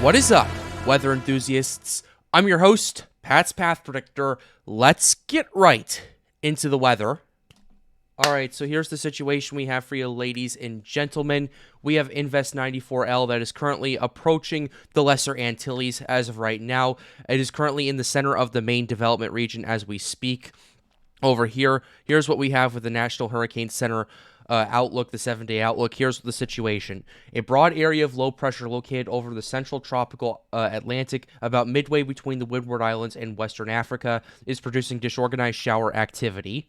What is up, weather enthusiasts? I'm your host, Pat's Path Predictor. Let's get right into the weather. Alright, so here's the situation we have for you, ladies and gentlemen. We have Invest 94L that is currently approaching the Lesser Antilles as of right now. It is currently in the center of the main development region as we speak. Over here, here's what we have with the National Hurricane Center outlook, the 7-day outlook. Here's the situation. A broad area of low pressure located over the central tropical Atlantic, about midway between the Windward Islands and Western Africa, is producing disorganized shower activity.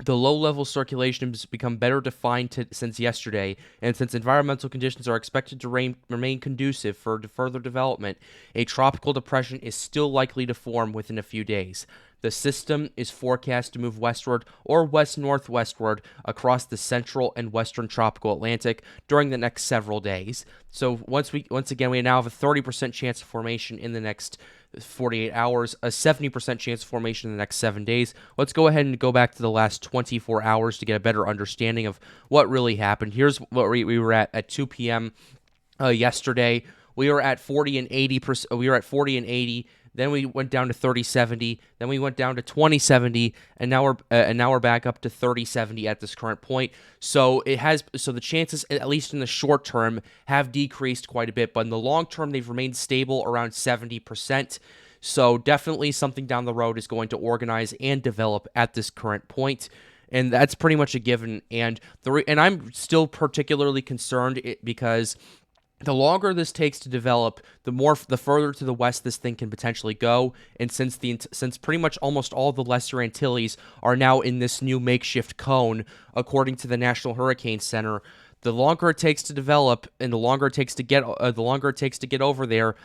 The low-level circulation has become better defined since yesterday, and since environmental conditions are expected to remain conducive for further development, a tropical depression is still likely to form within a few days. The system is forecast to move westward or west-northwestward across the central and western tropical Atlantic during the next several days. So once again, we now have a 30% chance of formation in the next 48 hours, a 70% chance of formation in the next 7 days. Let's go ahead and go back to the last 24 hours to get a better understanding of what really happened. Here's what we were at 2 p.m. Yesterday. We were at 40 and 80%. We were at 40 and 80. Then we went down to 30-70. Then we went down to 20-70, and now we're back up to 30-70 at this current point. So the chances, at least in the short term, have decreased quite a bit, but in the long term, they've remained stable around 70%. So definitely something down the road is going to organize and develop at this current point. And that's pretty much a given. And I'm still particularly concerned because the longer this takes to develop, the further to the west this thing can potentially go. And since pretty much almost all the Lesser Antilles are now in this new makeshift cone, according to the National Hurricane Center, the longer it takes to develop and the longer it takes to get over there,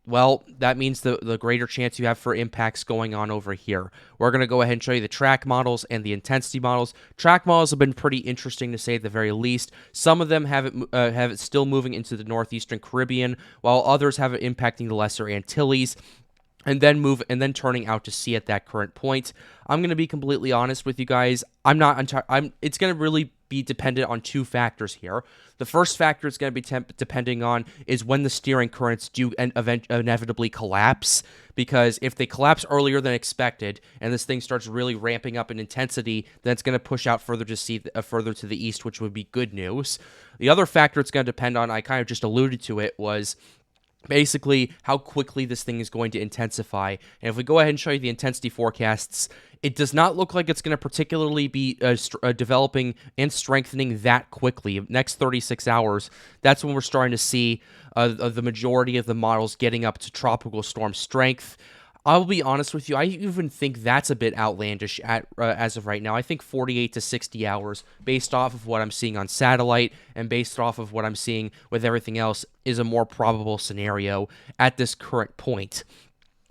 well, that means the greater chance you have for impacts going on over here. We're going to go ahead and show you the track models and the intensity models. Track models have been pretty interesting, to say at the very least. Some of them have it still moving into the northeastern Caribbean, while others have it impacting the Lesser Antilles, and then turning out to sea at that current point. I'm going to be completely honest with you guys. It's going to really be dependent on two factors here. The first factor it's going to be depending on is when the steering currents do inevitably collapse, because if they collapse earlier than expected and this thing starts really ramping up in intensity, then it's going to push out further to the east, which would be good news. The other factor it's going to depend on, I kind of just alluded to it, was basically how quickly this thing is going to intensify. And if we go ahead and show you the intensity forecasts, it does not look like it's going to particularly be developing and strengthening that quickly. Next 36 hours, that's when we're starting to see the majority of the models getting up to tropical storm strength. I'll be honest with you, I even think that's a bit outlandish as of right now. I think 48 to 60 hours, based off of what I'm seeing on satellite and based off of what I'm seeing with everything else, is a more probable scenario at this current point.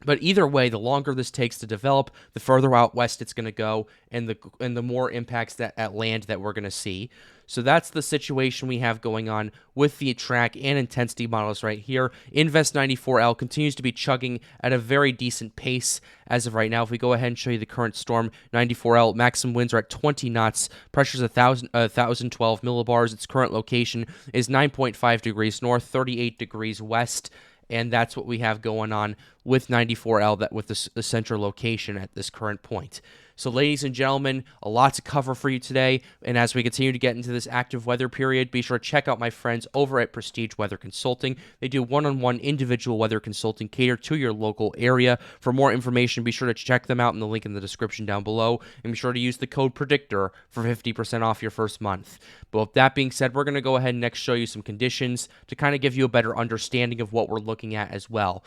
But either way, the longer this takes to develop, the further out west it's going to go, and the more impacts at land that we're going to see. So that's the situation we have going on with the track and intensity models right here. Invest 94L continues to be chugging at a very decent pace as of right now. If we go ahead and show you the current storm, 94L, maximum winds are at 20 knots, pressure's 1,012 millibars. Its current location is 9.5 degrees north, 38 degrees west. And that's what we have going on with 94L, with the central location at this current point. So, ladies and gentlemen, a lot to cover for you today. And as we continue to get into this active weather period, be sure to check out my friends over at Prestige Weather Consulting. They do one-on-one individual weather consulting catered to your local area. For more information, be sure to check them out in the link in the description down below. And be sure to use the code PREDICTOR for 50% off your first month. But with that being said, we're going to go ahead and next show you some conditions to kind of give you a better understanding of what we're looking at as well.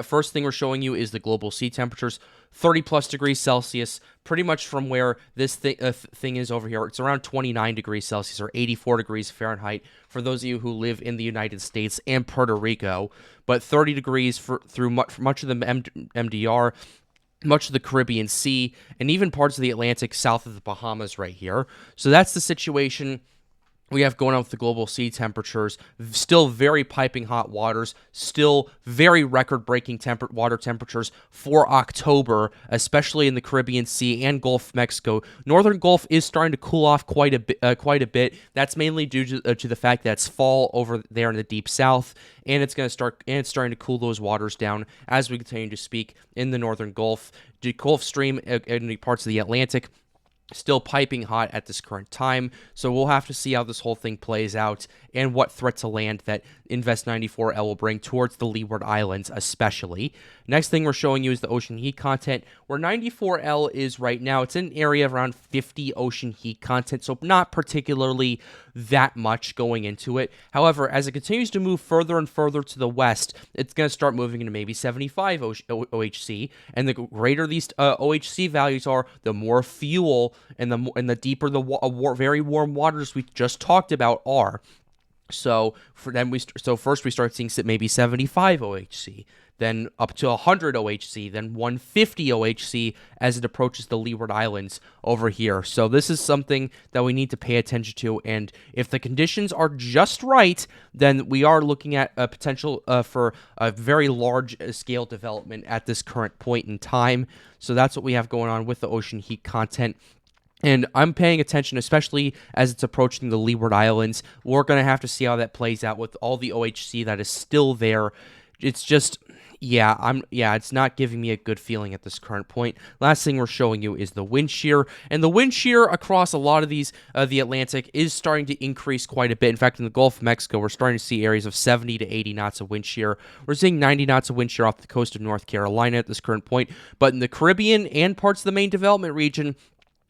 First thing we're showing you is the global sea temperatures, 30-plus degrees Celsius, pretty much from where this thing is over here. It's around 29 degrees Celsius or 84 degrees Fahrenheit for those of you who live in the United States and Puerto Rico, but 30 degrees through much of the MDR, much of the Caribbean Sea, and even parts of the Atlantic south of the Bahamas right here. So that's the situation we have going on with the global sea temperatures, still very piping hot waters, still very record-breaking water temperatures for October, especially in the Caribbean Sea and Gulf of Mexico. Northern Gulf is starting to cool off quite a bit. That's mainly due to the fact that it's fall over there in the deep south, and it's starting to cool those waters down as we continue to speak in the Northern Gulf. The Gulf Stream in the parts of the Atlantic still piping hot at this current time, so we'll have to see how this whole thing plays out and what threat to land that Invest 94L will bring towards the Leeward Islands especially. Next thing we're showing you is the ocean heat content. Where 94L is right now, it's in an area of around 50 ocean heat content, so not particularly that much going into it. However, as it continues to move further and further to the west, it's going to start moving into maybe 75 OHC, and the greater these OHC values are, the more fuel and the deeper the very warm waters we just talked about are. So first we start seeing maybe 75 OHC, then up to 100 OHC, then 150 OHC as it approaches the Leeward Islands over here. So this is something that we need to pay attention to, and if the conditions are just right, then we are looking at a potential for a very large scale development at this current point in time. So that's what we have going on with the ocean heat content. And I'm paying attention, especially as it's approaching the Leeward Islands. We're going to have to see how that plays out with all the OHC that is still there. It's just, it's not giving me a good feeling at this current point. Last thing we're showing you is the wind shear. And the wind shear across a lot of these, the Atlantic, is starting to increase quite a bit. In fact, in the Gulf of Mexico, we're starting to see areas of 70 to 80 knots of wind shear. We're seeing 90 knots of wind shear off the coast of North Carolina at this current point. But in the Caribbean and parts of the main development region,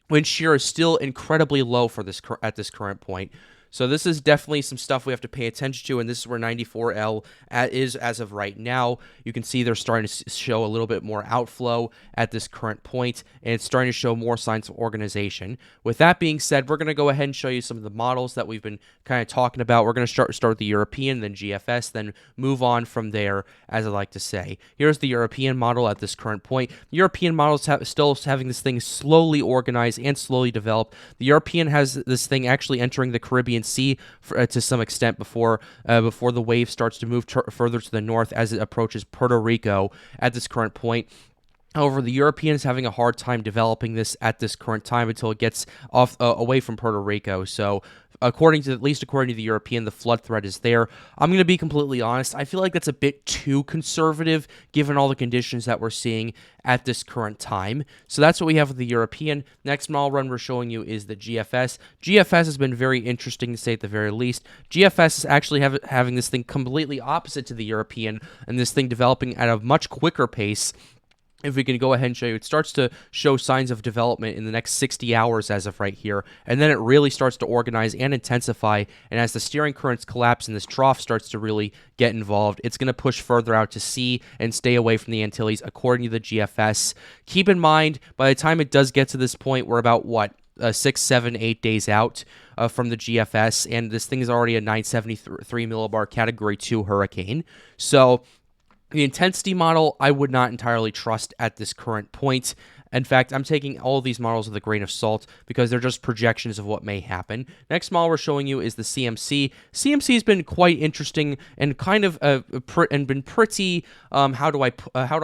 wind shear is still incredibly low for at this current point. So this is definitely some stuff we have to pay attention to, and this is where 94L is as of right now. You can see they're starting to show a little bit more outflow at this current point, and it's starting to show more signs of organization. With that being said, we're going to go ahead and show you some of the models that we've been kind of talking about. We're going to start with the European, then GFS, then move on from there, as I like to say. Here's the European model at this current point. The European model is still having this thing slowly organized and slowly develop. The European has this thing actually entering the Caribbean Sea to some extent before the wave starts to move further to the north as it approaches Puerto Rico at this current point. However, the European is having a hard time developing this at this current time until it gets off away from Puerto Rico. So according to the European, the flood threat is there. I'm going to be completely honest. I feel like that's a bit too conservative given all the conditions that we're seeing at this current time. So that's what we have with the European. Next model run we're showing you is the GFS. GFS has been very interesting to say at the very least. GFS is actually having this thing completely opposite to the European, and this thing developing at a much quicker pace. If we can go ahead and show you, it starts to show signs of development in the next 60 hours as of right here, and then it really starts to organize and intensify, and as the steering currents collapse and this trough starts to really get involved, it's going to push further out to sea and stay away from the Antilles, according to the GFS. Keep in mind, by the time it does get to this point, we're about, 6, 7, 8 days out from the GFS, and this thing is already a 973 millibar Category 2 hurricane. So the intensity model, I would not entirely trust at this current point. In fact, I'm taking all of these models with a grain of salt because they're just projections of what may happen. Next model we're showing you is the CMC. CMC has been quite interesting and kind of been pretty how do I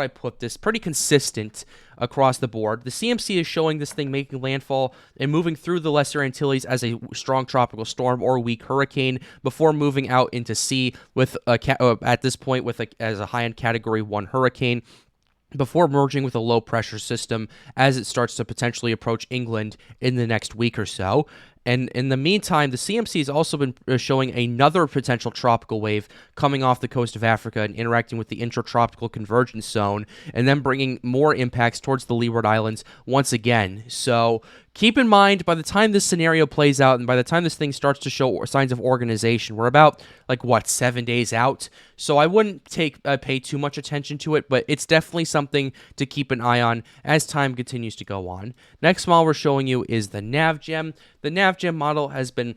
put this? Pretty consistent across the board. The CMC is showing this thing making landfall and moving through the Lesser Antilles as a strong tropical storm or weak hurricane before moving out into sea with at this point as a high-end Category 1 hurricane, before merging with a low-pressure system as it starts to potentially approach England in the next week or so. And in the meantime, the CMC has also been showing another potential tropical wave coming off the coast of Africa and interacting with the intertropical convergence zone, and then bringing more impacts towards the Leeward Islands once again. So keep in mind, by the time this scenario plays out and by the time this thing starts to show signs of organization, we're about, 7 days out. So I wouldn't pay too much attention to it, but it's definitely something to keep an eye on as time continues to go on. Next model we're showing you is the NavGem. The NavGem model has been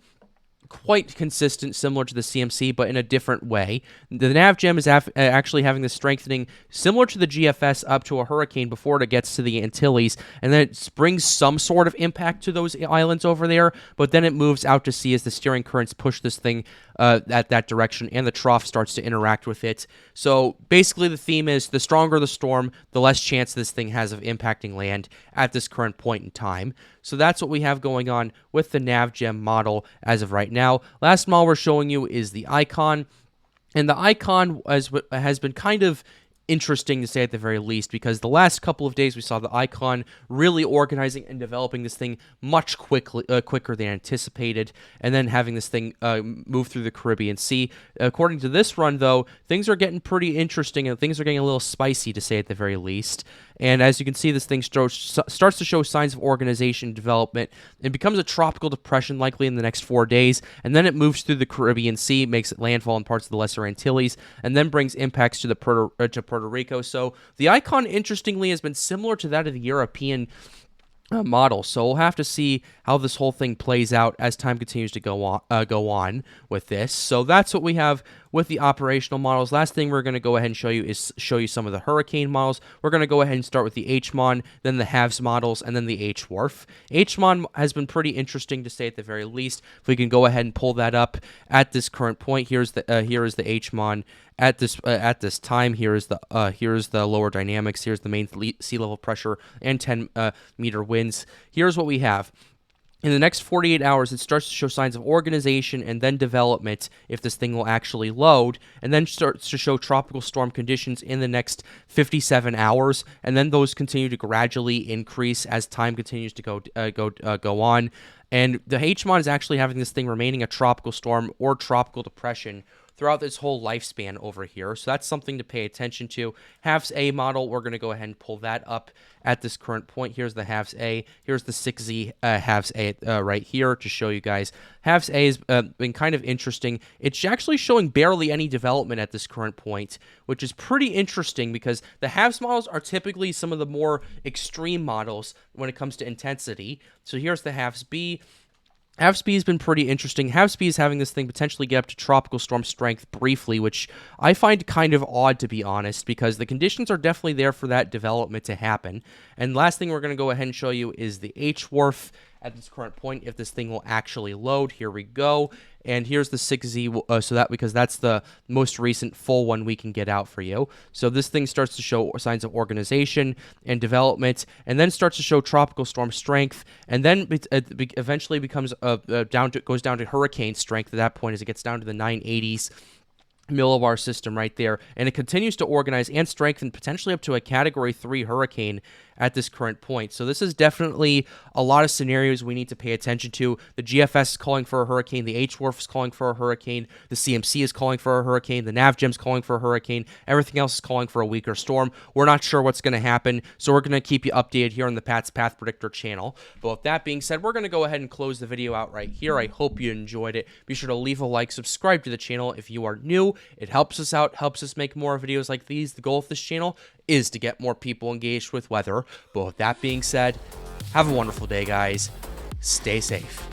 quite consistent, similar to the CMC, but in a different way. The NavGem is actually having the strengthening similar to the GFS up to a hurricane before it gets to the Antilles, and then it brings some sort of impact to those islands over there, but then it moves out to sea as the steering currents push this thing at that direction, and the trough starts to interact with it. So basically the theme is the stronger the storm, the less chance this thing has of impacting land at this current point in time. So that's what we have going on with the NavGem model as of right now. Last model we're showing you is the Icon, and the Icon has been kind of interesting to say at the very least, because the last couple of days we saw the Icon really organizing and developing this thing much quicker than anticipated, and then having this thing move through the Caribbean Sea. According to this run, though, things are getting pretty interesting, and things are getting a little spicy, to say at the very least. And as you can see, this thing starts to show signs of organization and development. It becomes a tropical depression likely in the next 4 days, and then it moves through the Caribbean Sea, makes it landfall in parts of the Lesser Antilles, and then brings impacts to Puerto Rico. So the Icon, interestingly, has been similar to that of the European model. So we'll have to see how this whole thing plays out as time continues to go on with this. So that's what we have with the operational models. Last thing we're going to go ahead and show you is some of the hurricane models. We're going to go ahead and start with the HMON, then the HAVS models, and then the HWRF. HMON has been pretty interesting, to say at the very least. If we can go ahead and pull that up at this current point, here is the HMON at this time. Here is the lower dynamics. Here's the main sea level pressure and 10-meter winds. Here's what we have. In the next 48 hours, it starts to show signs of organization and then development if this thing will actually load, and then starts to show tropical storm conditions in the next 57 hours, and then those continue to gradually increase as time continues to go on. And the HMON is actually having this thing remaining a tropical storm or tropical depression throughout this whole lifespan over here. So that's something to pay attention to. HAVS A model, we're going to go ahead and pull that up at this current point. Here's the HAVS A. Here's the 6Z HAVS A right here to show you guys. HAVS A has been kind of interesting. It's actually showing barely any development at this current point, which is pretty interesting because the HAVS models are typically some of the more extreme models when it comes to intensity. So here's the HAVS B. HAVS B has been pretty interesting. HAVS B is having this thing potentially get up to tropical storm strength briefly, which I find kind of odd, to be honest, because the conditions are definitely there for that development to happen. And last thing we're going to go ahead and show you is the HWRF at this current point, if this thing will actually load. Here we go. And here's the 6Z, because that's the most recent full one we can get out for you. So this thing starts to show signs of organization and development, and then starts to show tropical storm strength, and then it eventually becomes goes down to hurricane strength at that point as it gets down to the 980s. Millibar system right there, and it continues to organize and strengthen potentially up to a Category 3 hurricane at this current point. So this is definitely a lot of scenarios we need to pay attention to. The GFS is calling for a hurricane, the HWRF is calling for a hurricane, the CMC is calling for a hurricane, the NavGem is calling for a hurricane, everything else is calling for a weaker storm. We're not sure what's going to happen, so we're going to keep you updated here on the Pat's Path Predictor channel. But with that being said, we're going to go ahead and close the video out right here. I hope you enjoyed it. Be sure to leave a like, subscribe to the channel if you are new. It helps us out, helps us make more videos like these. The goal of this channel is to get more people engaged with weather. But with that being said, have a wonderful day, guys. Stay safe.